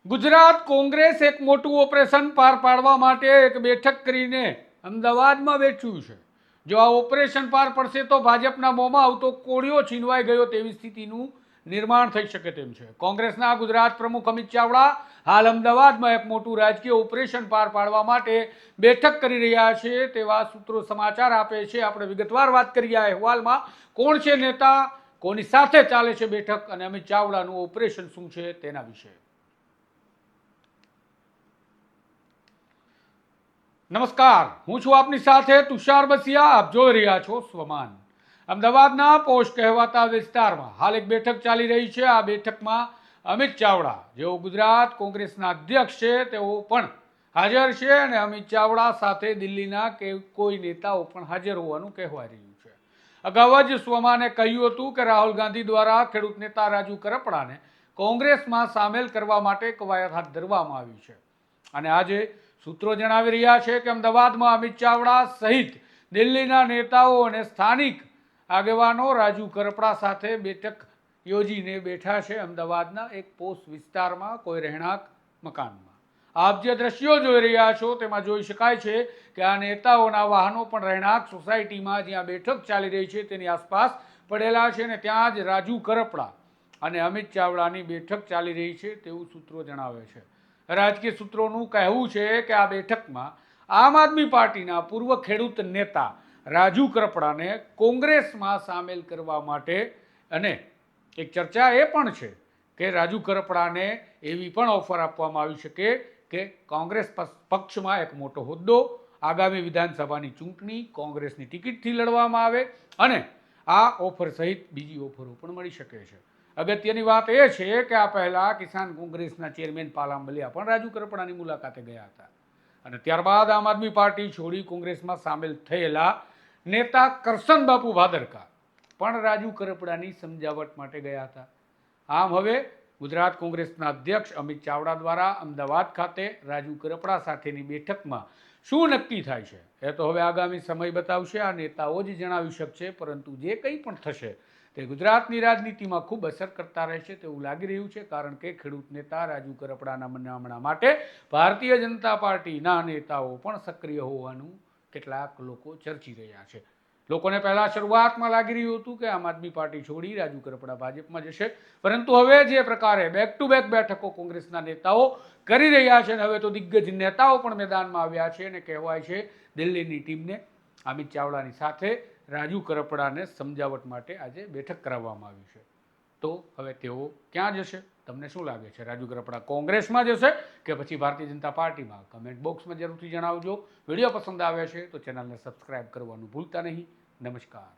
ગુજરાત કોંગ્રેસ એક મોટું ઓપરેશન પાર પાડવા માટે એક બેઠક કરીને અમદાવાદમાં બેઠ્યું છે. જો આ ઓપરેશન પાર પડશે તો ભાજપના મોંમાં આવતો કોળિયો છીનવાઈ ગયો તેવી સ્થિતિનું નિર્માણ થઈ શકે તેમ છે. કોંગ્રેસના ગુજરાત પ્રમુખ અમિત ચાવડા હાલ અમદાવાદમાં એક મોટું રાજકીય ઓપરેશન પાર પાડવા માટે બેઠક કરી રહ્યા છે તેવા સૂત્રો સમાચાર આપે છે. આપણે વિગતવાર વાત કરીએ આ અહેવાલમાં. કોણ છે નેતા, કોની સાથે ચાલે છે બેઠક અને અમિત ચાવડાનું ઓપરેશન શું છે તેના વિશે. નમસ્કાર, હું છું આપની સાથે તુષાર બસિયા. આપ જોઈ રહ્યા છો સ્વમાન. અમદાવાદના પોશ કહેવાતા વિસ્તારમાં હાલ એક બેઠક ચાલી રહી છે. આ બેઠકમાં અમિત ચાવડા, જેઓ ગુજરાત કોંગ્રેસના અધ્યક્ષ છે, તેઓ પણ હાજર છે અને અમિત ચાવડા સાથે દિલ્હીના કોઈ નેતાઓ પણ હાજર હોવાનું કહેવાય રહ્યું છે. અગાઉ જ સ્વમાને કહ્યું હતું કે રાહુલ ગાંધી દ્વારા ખેડૂત નેતા રાજુ કરપડાને કોંગ્રેસમાં સામેલ કરવા માટે કવાયત હાથ ધરવામાં આવી છે અને આજે સૂત્રો જણાવી રહ્યા છે કે અમદાવાદમાં અમિત ચાવડા સહિત દિલ્હીના નેતાઓ અને સ્થાનિક આગેવાનો રાજુ કરપડા સાથે બેઠક યોજીને બેઠા છે અમદાવાદના એક પોસ્ટ વિસ્તારમાં કોઈ રહેણાંક મકાનમાં. આપ જે દ્રશ્યો જોઈ રહ્યા છો તેમાં જોઈ શકાય છે કે આ નેતાઓના વાહનો પણ રહેણાંક સોસાયટીમાં જ્યાં બેઠક ચાલી રહી છે તેની આસપાસ પડેલા છે અને ત્યાં જ રાજુ કરપડા અને અમિત ચાવડાની બેઠક ચાલી રહી છે તેવું સૂત્રો જણાવે છે. રાજકીય સૂત્રોનું કહેવું છે કે આ બેઠકમાં આમ આદમી પાર્ટીના પૂર્વ ખેડૂત નેતા રાજુ કરપડાને કોંગ્રેસમાં સામેલ કરવા માટે અને એક ચર્ચા એ પણ છે કે રાજુ કરપડાને એવી પણ ઓફર આપવામાં આવી શકે કે કોંગ્રેસ પક્ષમાં એક મોટો હોદ્દો, આગામી વિધાનસભાની ચૂંટણી કોંગ્રેસની ટિકિટથી લડવામાં આવે અને આ ઓફર સહિત બીજી ઓફરો પણ મળી શકે છે. અગત્યની વાત એ છે કે આ પહેલા કિસાન કોંગ્રેસના ચેરમેન પાલાંબલિયા પણ રાજુ કરપડાની મુલાકાતે ગયા હતા અને ત્યારબાદ આમ આદમી પાર્ટી છોડી કોંગ્રેસમાં સામેલ થયેલા નેતા કરશન બાપુ ભાદરકા પણ રાજુ કરપડાની સમજાવટ માટે ગયા હતા. આમ હવે ગુજરાત કોંગ્રેસના અધ્યક્ષ અમિત ચાવડા દ્વારા અમદાવાદ ખાતે રાજુ કરપડા સાથેની બેઠકમાં શું નક્કી થાય છે એ તો હવે આગામી સમય બતાવશે. આ નેતાઓ જ જણાવી શકશે, પરંતુ જે કંઈ પણ થશે તે ગુજરાતની રાજનીતિમાં ખૂબ અસર કરતા રહેશે તેવું લાગી રહ્યું છે, કારણ કે ખેડૂત નેતા રાજુ કરપડાના મનામણા માટે ભારતીય જનતા પાર્ટીના નેતાઓ પણ સક્રિય હોવાનું કેટલાક લોકો ચર્ચી રહ્યા છે. લોકોને પહેલા શરૂઆતમાં લાગી રહ્યું હતું કે આમ આદમી પાર્ટી છોડી રાજુ કરપડા ભાજપમાં જશે, પરંતુ હવે જે પ્રકારે બેક ટુ બેક બેઠકો કોંગ્રેસના નેતાઓ કરી રહ્યા છે અને હવે તો દિગ્ગજ નેતાઓ પણ મેદાનમાં આવ્યા છે અને કહેવાય છે દિલ્હીની ટીમને અમિત ચાવડાની સાથે રાજુ કરપડાને સમજાવટ માટે આજે બેઠક કરાવવામાં આવી છે. તો હવે તેઓ ક્યાં જશે? તમને શું લાગે છે? રાજુ કરપડા કોંગ્રેસમાં જશે કે પછી ભારતીય જનતા પાર્ટીમાં? કમેન્ટ બોક્સમાં જરૂરથી જણાવજો. વિડીયો પસંદ આવે છે તો ચેનલને સબસ્ક્રાઇબ કરવાનું ભૂલતા નહીં. નમસ્કાર.